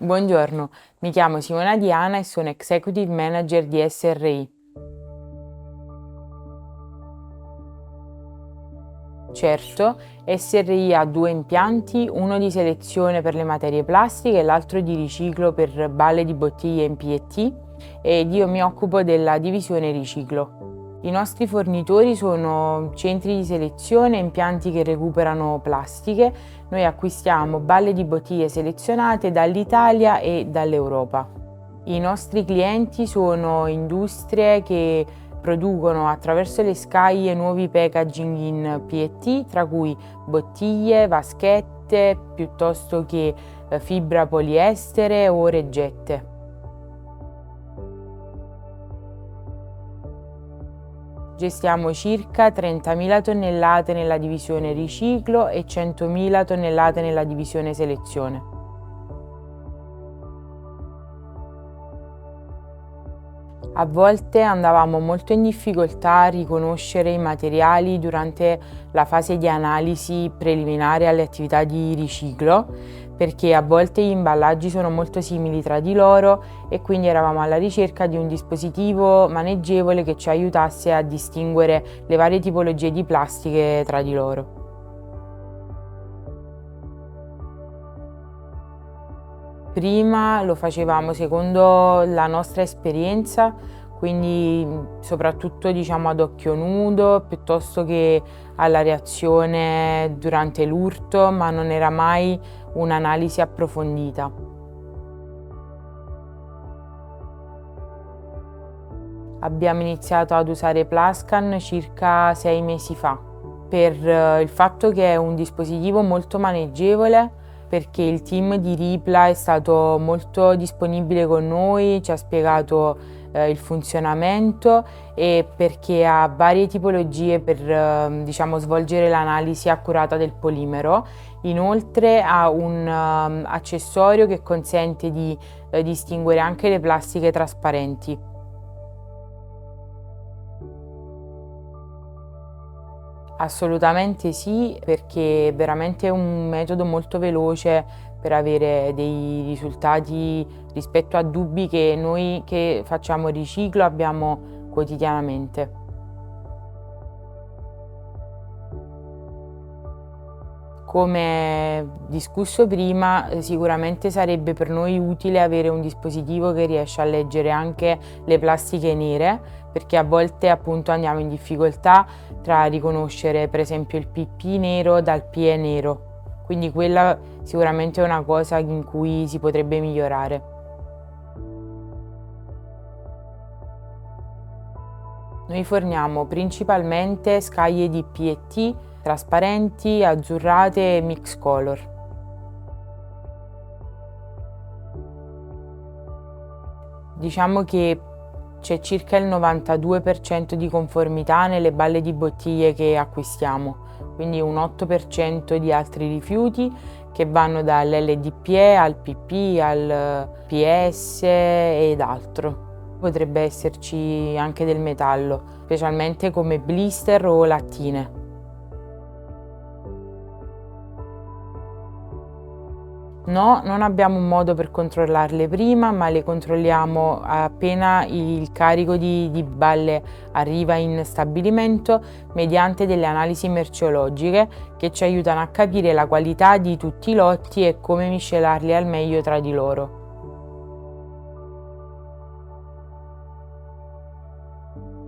Buongiorno, mi chiamo Simona Diana e sono Executive Manager di SRI. Certo, SRI ha due impianti, uno di selezione per le materie plastiche e l'altro di riciclo per balle di bottiglie in PET ed io mi occupo della divisione riciclo. I nostri fornitori sono centri di selezione e impianti che recuperano plastiche. Noi acquistiamo balle di bottiglie selezionate dall'Italia e dall'Europa. I nostri clienti sono industrie che producono attraverso le scaglie nuovi packaging in PET, tra cui bottiglie, vaschette, piuttosto che fibra poliestere o reggette. Gestiamo circa 30.000 tonnellate nella divisione riciclo e 100.000 tonnellate nella divisione selezione. A volte andavamo molto in difficoltà a riconoscere i materiali durante la fase di analisi preliminare alle attività di riciclo, perché a volte gli imballaggi sono molto simili tra di loro e quindi eravamo alla ricerca di un dispositivo maneggevole che ci aiutasse a distinguere le varie tipologie di plastiche tra di loro. Prima lo facevamo secondo la nostra esperienza, quindi soprattutto diciamo ad occhio nudo, piuttosto che alla reazione durante l'urto, ma non era mai un'analisi approfondita. Abbiamo iniziato ad usare Plascan circa 6 mesi fa, per il fatto che è un dispositivo molto maneggevole, perché il team di Ripla è stato molto disponibile con noi, ci ha spiegato il funzionamento e perché ha varie tipologie per diciamo, svolgere l'analisi accurata del polimero. Inoltre ha un accessorio che consente di distinguere anche le plastiche trasparenti. Assolutamente sì, perché è veramente un metodo molto veloce per avere dei risultati rispetto a dubbi che noi che facciamo riciclo abbiamo quotidianamente. Come discusso prima, sicuramente sarebbe per noi utile avere un dispositivo che riesce a leggere anche le plastiche nere, perché a volte appunto andiamo in difficoltà tra riconoscere per esempio il PP nero dal PE nero. Quindi quella sicuramente è una cosa in cui si potrebbe migliorare. Noi forniamo principalmente scaglie di PET trasparenti, azzurrate e mix color. Diciamo che c'è circa il 92% di conformità nelle balle di bottiglie che acquistiamo, quindi un 8% di altri rifiuti che vanno dall'LDPE al PP al PS ed altro. Potrebbe esserci anche del metallo, specialmente come blister o lattine. No, non abbiamo un modo per controllarle prima, ma le controlliamo appena il carico di balle arriva in stabilimento mediante delle analisi merceologiche che ci aiutano a capire la qualità di tutti i lotti e come miscelarli al meglio tra di loro.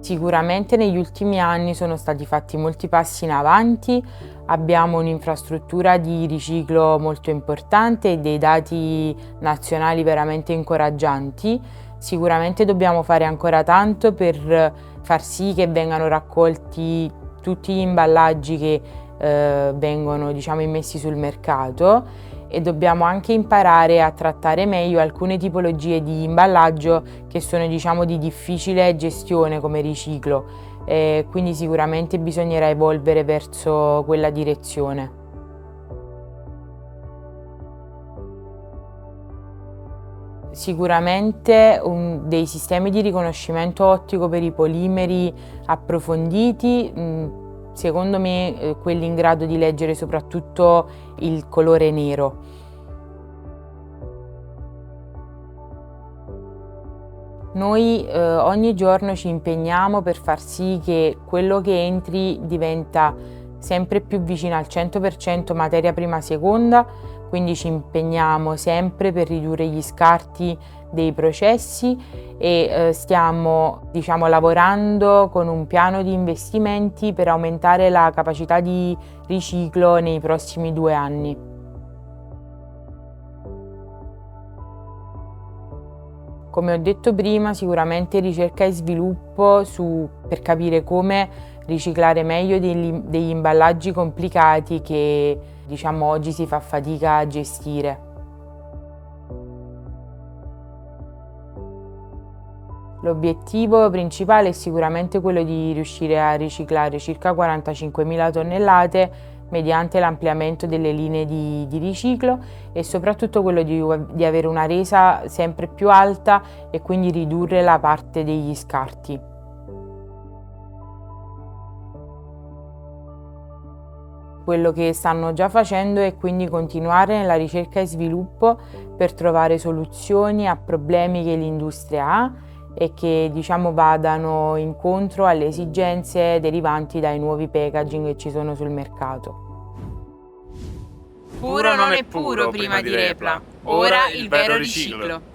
Sicuramente negli ultimi anni sono stati fatti molti passi in avanti, abbiamo un'infrastruttura di riciclo molto importante e dei dati nazionali veramente incoraggianti. Sicuramente dobbiamo fare ancora tanto per far sì che vengano raccolti tutti gli imballaggi che vengono, diciamo, immessi sul mercato e dobbiamo anche imparare a trattare meglio alcune tipologie di imballaggio che sono, diciamo, di difficile gestione come riciclo, quindi sicuramente bisognerà evolvere verso quella direzione. Sicuramente dei sistemi di riconoscimento ottico per i polimeri approfonditi, secondo me quelli in grado di leggere soprattutto il colore nero. Noi ogni giorno ci impegniamo per far sì che quello che entri diventa sempre più vicino al 100% materia prima seconda, quindi ci impegniamo sempre per ridurre gli scarti dei processi e stiamo, diciamo, lavorando con un piano di investimenti per aumentare la capacità di riciclo nei prossimi 2 anni. Come ho detto prima, sicuramente ricerca e sviluppo per capire come riciclare meglio degli imballaggi complicati che, diciamo, oggi si fa fatica a gestire. L'obiettivo principale è sicuramente quello di riuscire a riciclare circa 45.000 tonnellate mediante l'ampliamento delle linee di riciclo e soprattutto quello di avere una resa sempre più alta e quindi ridurre la parte degli scarti. Quello che stanno già facendo è quindi continuare nella ricerca e sviluppo per trovare soluzioni a problemi che l'industria ha e che, diciamo, vadano incontro alle esigenze derivanti dai nuovi packaging che ci sono sul mercato. Puro non è puro prima di Repla. Ora il vero riciclo.